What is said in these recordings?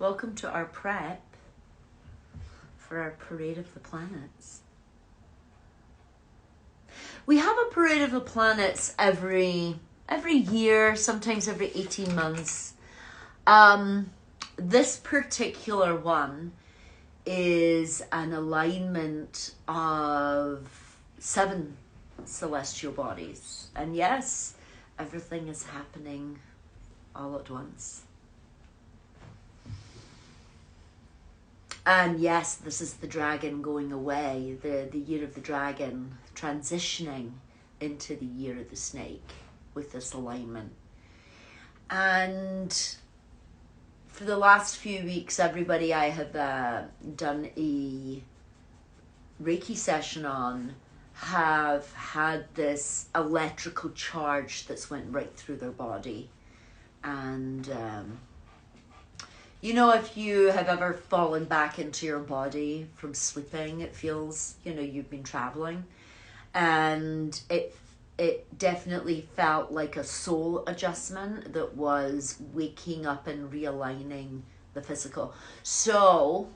Welcome to our prep for our Parade of the Planets. We have a Parade of the Planets every year, sometimes every 18 months. This particular one is an alignment of 7 celestial bodies. And yes, everything is happening all at once. And yes, this is the dragon going away, the year of the dragon, transitioning into the year of the snake with this alignment. And for the last few weeks, everybody I have done a Reiki session on have had this electrical charge that's went right through their body. And you know, if you have ever fallen back into your body from sleeping, it feels, you've been traveling. And it definitely felt like a soul adjustment that was waking up and realigning the physical. So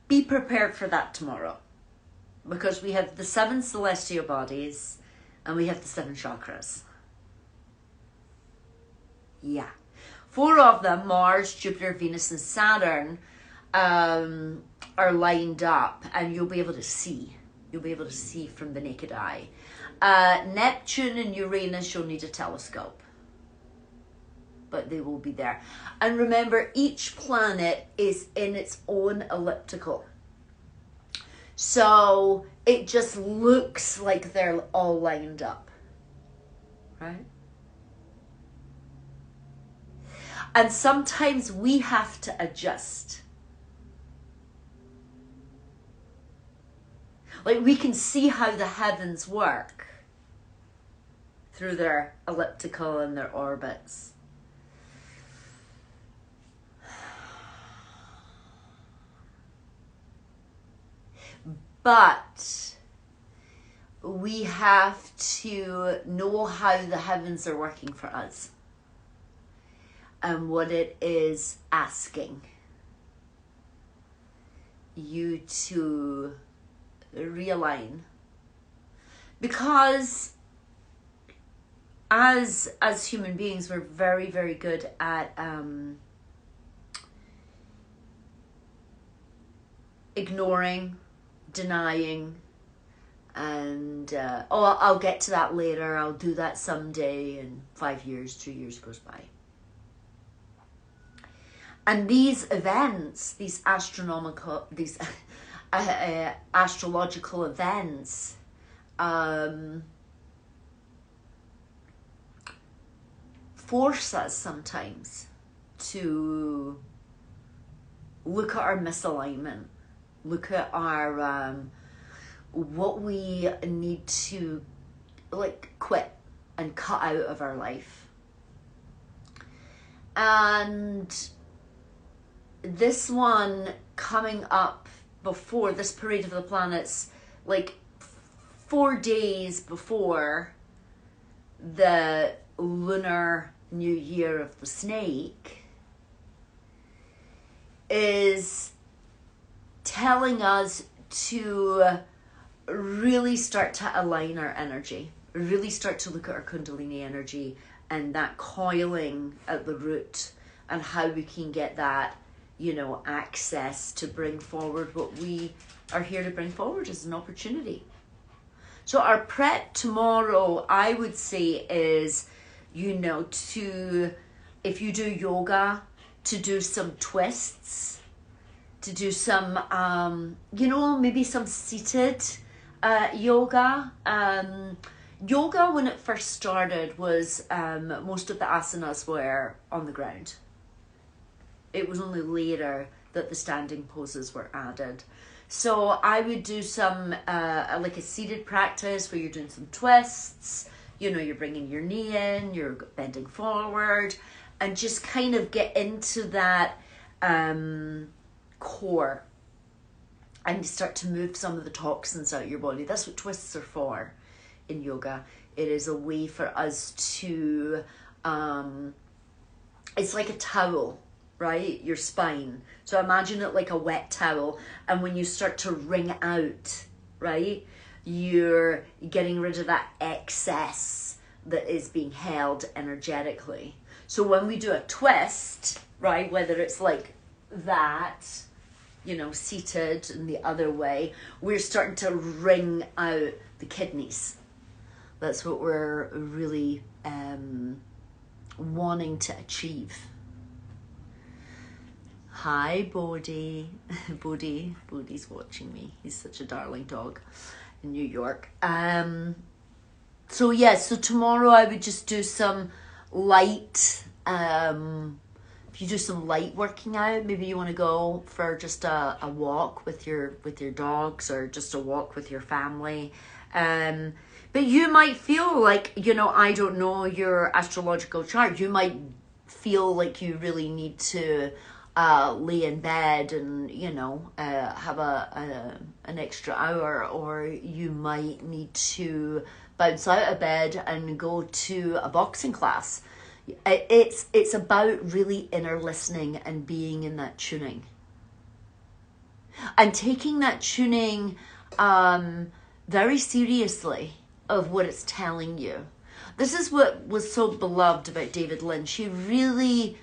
be prepared for that tomorrow, because we have the 7 celestial bodies and we have the 7 chakras. Yeah. 4 of them, Mars, Jupiter, Venus, and Saturn, are lined up, and you'll be able to see. You'll be able to see from the naked eye. Neptune and Uranus, you'll need a telescope, but they will be there. And remember, each planet is in its own elliptical. So it just looks like they're all lined up, right? And sometimes we have to adjust. Like, we can see how the heavens work through their elliptical and their orbits. But we have to know how the heavens are working for us and what it is asking you to realign. Because as human beings, we're very, very good at ignoring, denying, and I'll get to that later, I'll do that someday, and 5 years, 2 years goes by. And these events, these astrological events, force us sometimes to look at our misalignment, look at our what we need to quit and cut out of our life. And this one coming up before this Parade of the Planets, 4 days before the lunar new year of the snake, is telling us to really start to align our energy, really start to look at our Kundalini energy and that coiling at the root, and how we can get that, access to bring forward what we are here to bring forward as an opportunity. So our prep tomorrow, I would say, is, to, if you do yoga, to do some twists, to do some, maybe some seated yoga. Yoga, when it first started, was most of the asanas were on the ground. It was only later that the standing poses were added. So I would do some, like a seated practice where you're doing some twists, you're bringing your knee in, you're bending forward, and just kind of get into that core and start to move some of the toxins out of your body. That's what twists are for in yoga. It is a way for us to, it's like a towel right? Your spine. So imagine it like a wet towel. And when you start to wring out, right, you're getting rid of that excess that is being held energetically. So when we do a twist, right, whether it's like that, you know, seated in the other way, we're starting to wring out the kidneys. That's what we're really wanting to achieve. Hi, Bodhi. Bodhi's watching me. He's such a darling dog in New York. So yeah, so tomorrow I would just do some light, if you do some light working out, maybe you want to go for just a walk with your dogs, or just a walk with your family. But you might feel like, you know, I don't know your astrological chart. You might feel like you really need to lay in bed and, you know, have an extra hour, or you might need to bounce out of bed and go to a boxing class. It's about really inner listening and being in that tuning. And taking that tuning very seriously of what it's telling you. This is what was so beloved about David Lynch. He really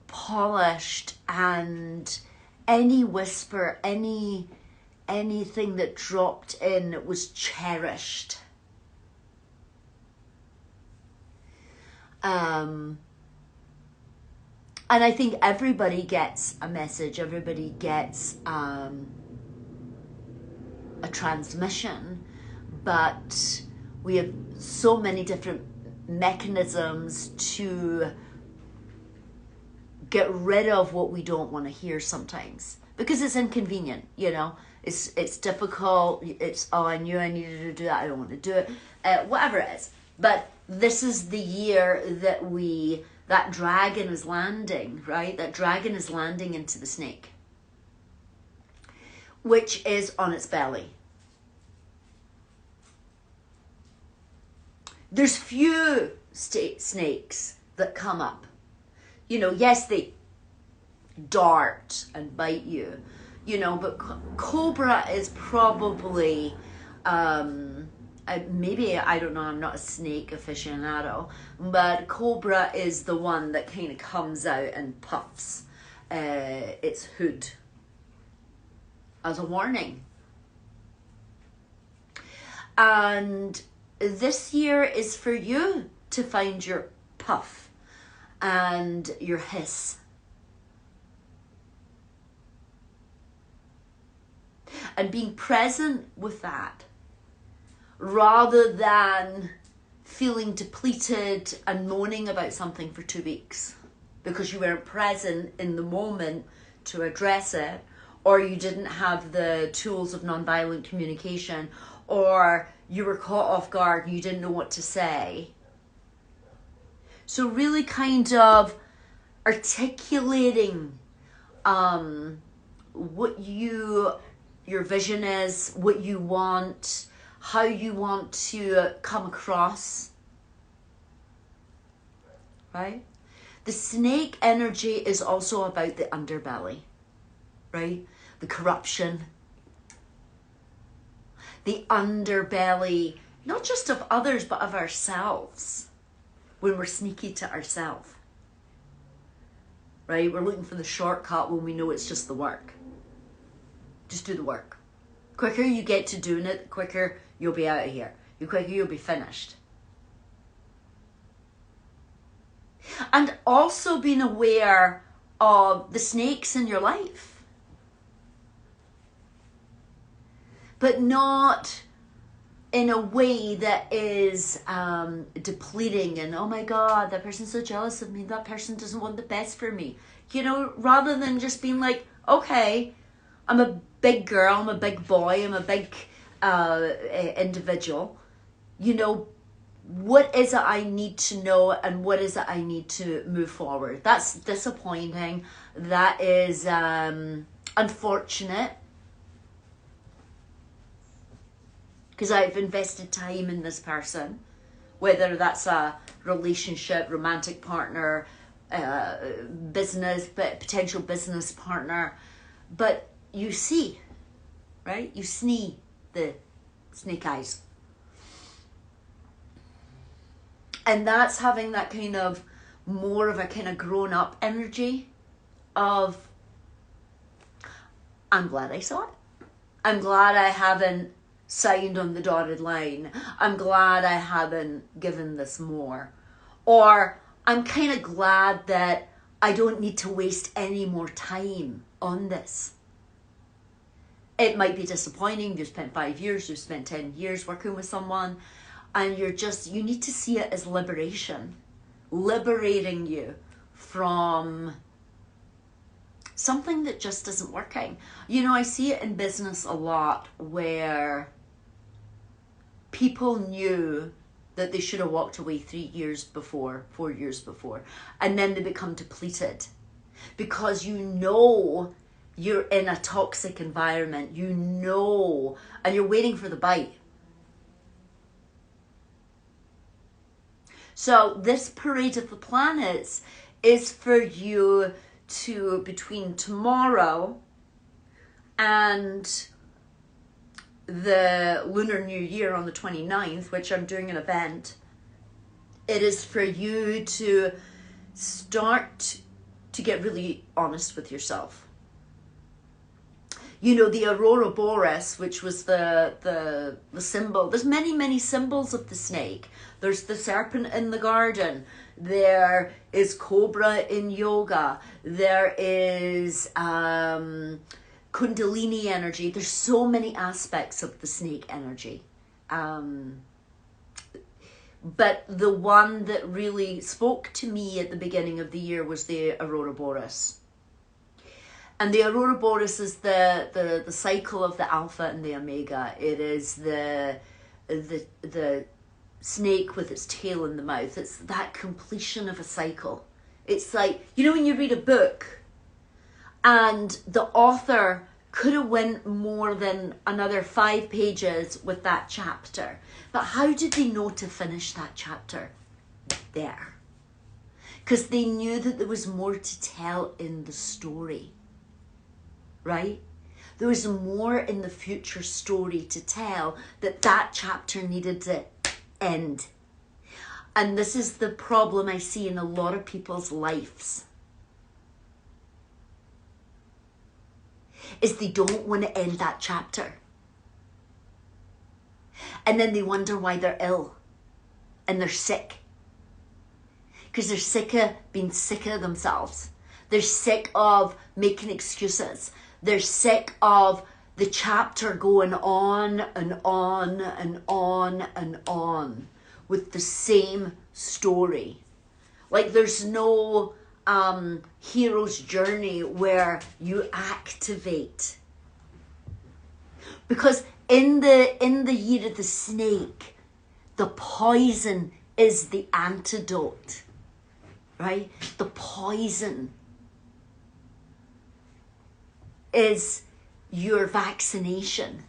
polished, and any whisper, anything that dropped in was cherished. And I think everybody gets a message, everybody gets a transmission, but we have so many different mechanisms to get rid of what we don't want to hear sometimes, because it's inconvenient, you know. It's difficult. It's, oh, I knew I needed to do that, I don't want to do it, whatever it is. But this is the year that that dragon is landing, right? That dragon is landing into the snake, which is on its belly. There's few snakes that come up. You know, yes, they dart and bite you, you know, but cobra is probably, maybe, I don't know, I'm not a snake aficionado, but cobra is the one that kind of comes out and puffs its hood as a warning. And this year is for you to find your puff and your hiss. And being present with that, rather than feeling depleted and moaning about something for 2 weeks because you weren't present in the moment to address it, or you didn't have the tools of nonviolent communication, or you were caught off guard and you didn't know what to say. So really kind of articulating what your vision is, what you want, how you want to come across, right? The snake energy is also about the underbelly, right? The corruption, the underbelly, not just of others, but of ourselves, when we're sneaky to ourselves, right? We're looking for the shortcut when we know it's just the work. Just do the work. Quicker you get to doing it, the quicker you'll be out of here. The quicker you'll be finished. And also being aware of the snakes in your life. But not in a way that is depleting and, oh my God, that person's so jealous of me, that person doesn't want the best for me. You know, rather than just being like, okay, I'm a big girl, I'm a big boy, I'm a big individual. You know, what is it I need to know and what is it I need to move forward? That's disappointing. That is unfortunate. Because I've invested time in this person, whether that's a relationship, romantic partner, business, but potential business partner. But you see, right? You snee the snake eyes. And that's having that kind of more of a kind of grown up energy of, I'm glad I saw it. I'm glad I haven't signed on the dotted line. I'm glad I haven't given this more. Or I'm kind of glad that I don't need to waste any more time on this. It might be disappointing. You've spent 5 years, you've spent 10 years working with someone, and you need to see it as liberation. Liberating you from something that just isn't working. You know, I see it in business a lot where people knew that they should have walked away 3 years before, 4 years before, and then they become depleted because you know you're in a toxic environment, you know, and you're waiting for the bite. So this parade of the planets is for you to, between tomorrow and the Lunar New Year on the 29th, which I'm doing an event, it is for you to start to get really honest with yourself. You know, the Aurora Boreas, which was the symbol. There's many symbols of the snake. There's the serpent in the garden. There is cobra in yoga. There is Kundalini energy. There's so many aspects of the snake energy. But the one that really spoke to me at the beginning of the year was the Aurora Boreas. And the Aurora Boreas is the cycle of the Alpha and the Omega. It is the snake with its tail in the mouth. It's that completion of a cycle. It's like, you know, when you read a book and the author could have went more than another 5 pages with that chapter. But how did they know to finish that chapter? There. Because they knew that there was more to tell in the story. Right? There was more in the future story to tell, that chapter needed to end. And this is the problem I see in a lot of people's lives. Is they don't want to end that chapter. And then they wonder why they're ill. And they're sick. Because they're sick of being sick of themselves. They're sick of making excuses. They're sick of the chapter going on and on and on and on with the same story. Like there's no hero's journey where you activate. Because in the year of the snake, the poison is the antidote. Right? The poison is your vaccination,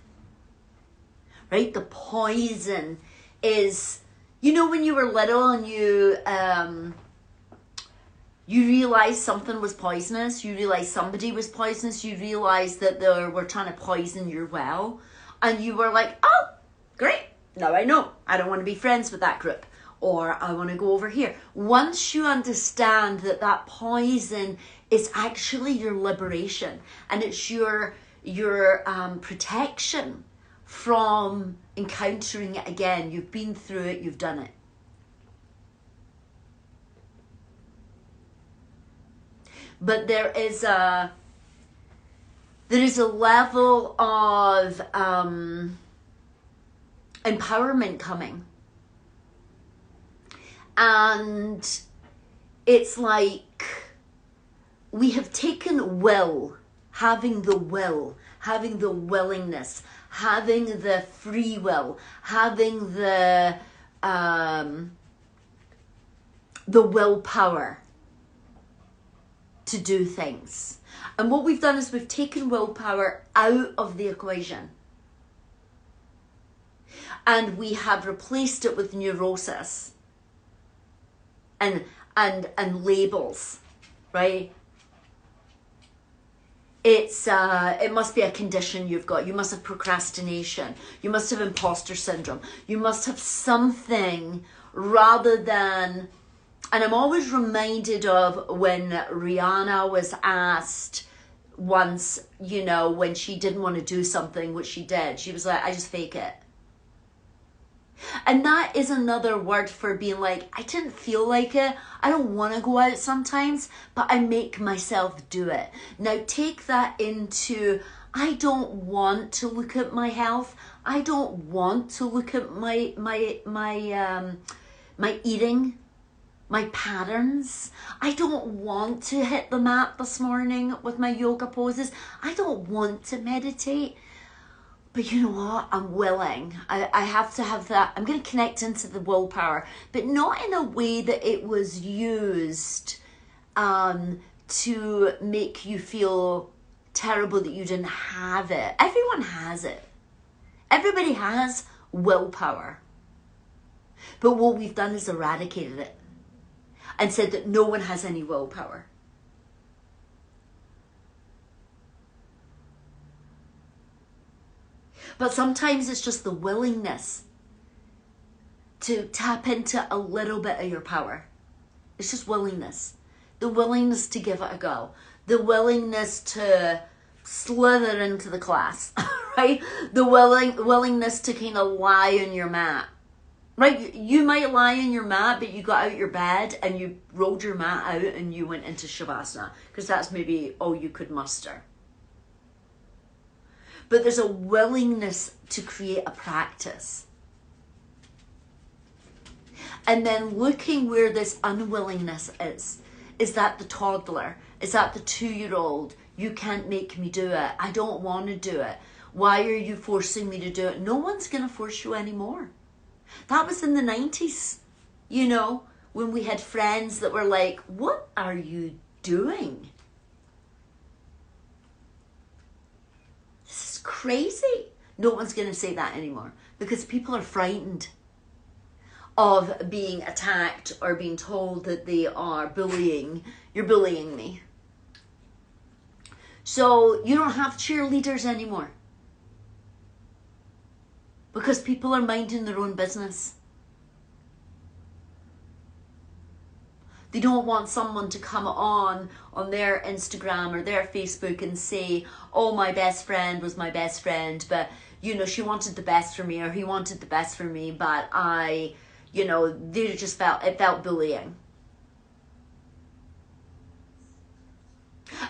right? The poison is, you know, when you were little and you realized something was poisonous, you realized somebody was poisonous, you realized that they were trying to poison your well, and you were like, oh, great, now I know, I don't want to be friends with that group, or I want to go over here. Once you understand that poison is actually your liberation, and it's your protection from encountering it again. You've been through it, you've done it. But there is a level of empowerment coming. And it's like we have taken having the willingness, having the free will, having the willpower to do things. And what we've done is we've taken willpower out of the equation. And we have replaced it with neurosis. And and labels, right? It must be a condition you've got. You must have procrastination. You must have imposter syndrome. You must have something rather than... And I'm always reminded of when Rihanna was asked once, you know, when she didn't want to do something, which she did. She was like, I just fake it. And that is another word for being like, I didn't feel like it. I don't want to go out sometimes, but I make myself do it. Now take that into, I don't want to look at my health. I don't want to look at my eating, my patterns. I don't want to hit the mat this morning with my yoga poses. I don't want to meditate. But you know what? I'm willing. I have to have that. I'm going to connect into the willpower, but not in a way that it was used to make you feel terrible that you didn't have it. Everyone has it. Everybody has willpower. But what we've done is eradicated it and said that no one has any willpower. But sometimes it's just the willingness to tap into a little bit of your power. It's just willingness. The willingness to give it a go. The willingness to slither into the class, right? The willingness to kind of lie on your mat. Right? You might lie on your mat, but you got out your bed and you rolled your mat out and you went into Shavasana, because that's maybe all you could muster. But there's a willingness to create a practice. And then looking where this unwillingness is. Is that the toddler? Is that the 2-year-old? You can't make me do it. I don't want to do it. Why are you forcing me to do it? No one's going to force you anymore. That was in the 90s, you know, when we had friends that were like, what are you doing? This is crazy. No one's going to say that anymore because people are frightened of being attacked or being told that they are bullying. You're bullying me. So you don't have cheerleaders anymore because people are minding their own business. They don't want someone to come on their Instagram or their Facebook and say, oh, my best friend was my best friend, but, you know, she wanted the best for me, or he wanted the best for me, but I, you know, they just it felt bullying.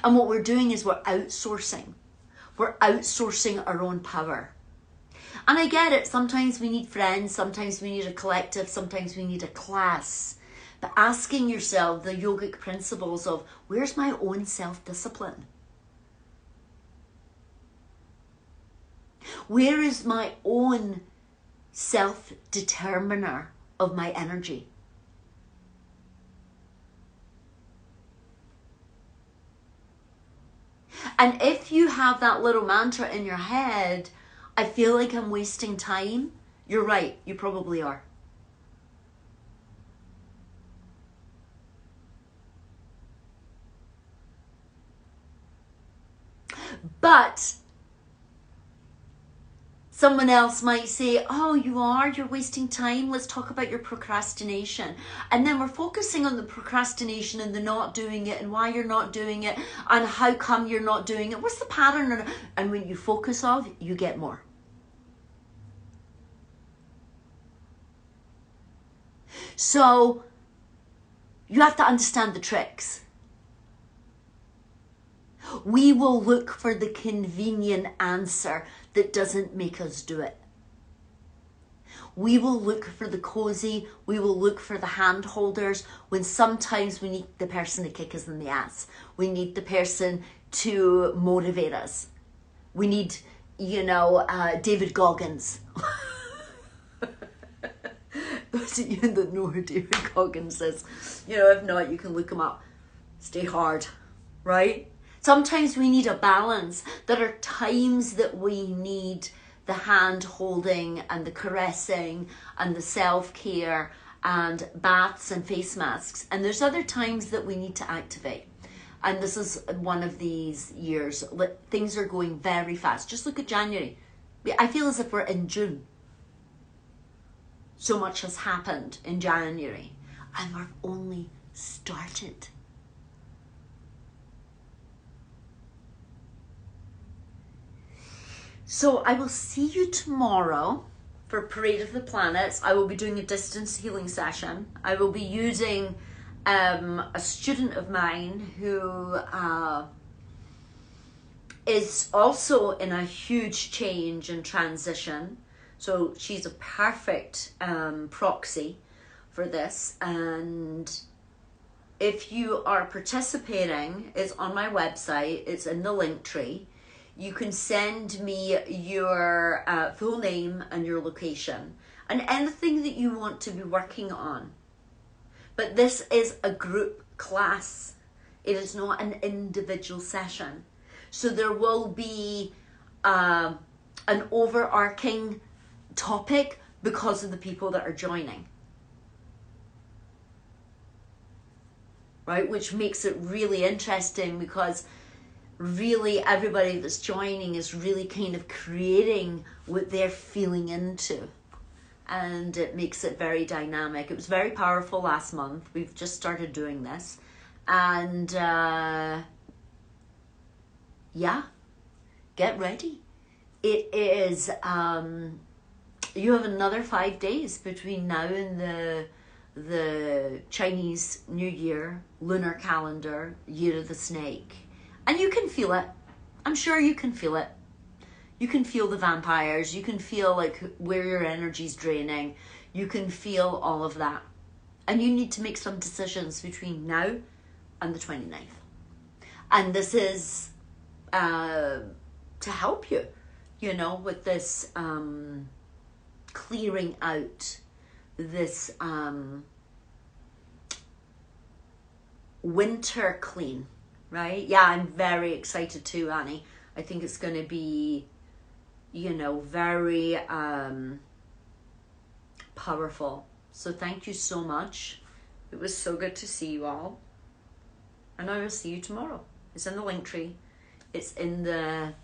And what we're doing is we're outsourcing. We're outsourcing our own power. And I get it. Sometimes we need friends. Sometimes we need a collective. Sometimes we need a class. But asking yourself the yogic principles of, where's my own self-discipline? Where is my own self-determiner of my energy? And if you have that little mantra in your head, I feel like I'm wasting time, you're right, you probably are. But someone else might say, oh, you're wasting time. Let's talk about your procrastination. And then we're focusing on the procrastination and the not doing it and why you're not doing it and how come you're not doing it. What's the pattern? And when you focus on, you get more. So you have to understand the tricks. We will look for the convenient answer that doesn't make us do it. We will look for the cozy, we will look for the hand holders when sometimes we need the person to kick us in the ass. We need the person to motivate us. We need, David Goggins. Those of you that know who David Goggins is, if not, you can look him up. Stay hard, right? Sometimes we need a balance. There are times that we need the hand holding and the caressing and the self-care and baths and face masks. And there's other times that we need to activate. And this is one of these years. Things are going very fast. Just look at January. I feel as if we're in June. So much has happened in January, and we've only started. So I will see you tomorrow for Parade of the Planets. I will be doing a distance healing session. I will be using a student of mine who is also in a huge change and transition. So she's a perfect proxy for this. And if you are participating, it's on my website. It's in the link tree. You can send me your full name and your location and anything that you want to be working on. But this is a group class. It is not an individual session. So there will be an overarching topic because of the people that are joining. Right? Which makes it really interesting, because really everybody that's joining is really kind of creating what they're feeling into. And it makes it very dynamic. It was very powerful last month. We've just started doing this. And yeah, get ready. It is, you have another 5 days between now and the Chinese New Year, lunar calendar, Year of the Snake. And you can feel it. I'm sure you can feel it. You can feel the vampires. You can feel like where your energy's draining. You can feel all of that. And you need to make some decisions between now and the 29th. And this is to help you, you know, with this clearing out, this winter clean, right? Yeah, I'm very excited too, Annie. I think it's going to be, you know, very powerful. So thank you so much. It was so good to see you all. And I will see you tomorrow. It's in the link tree. It's in the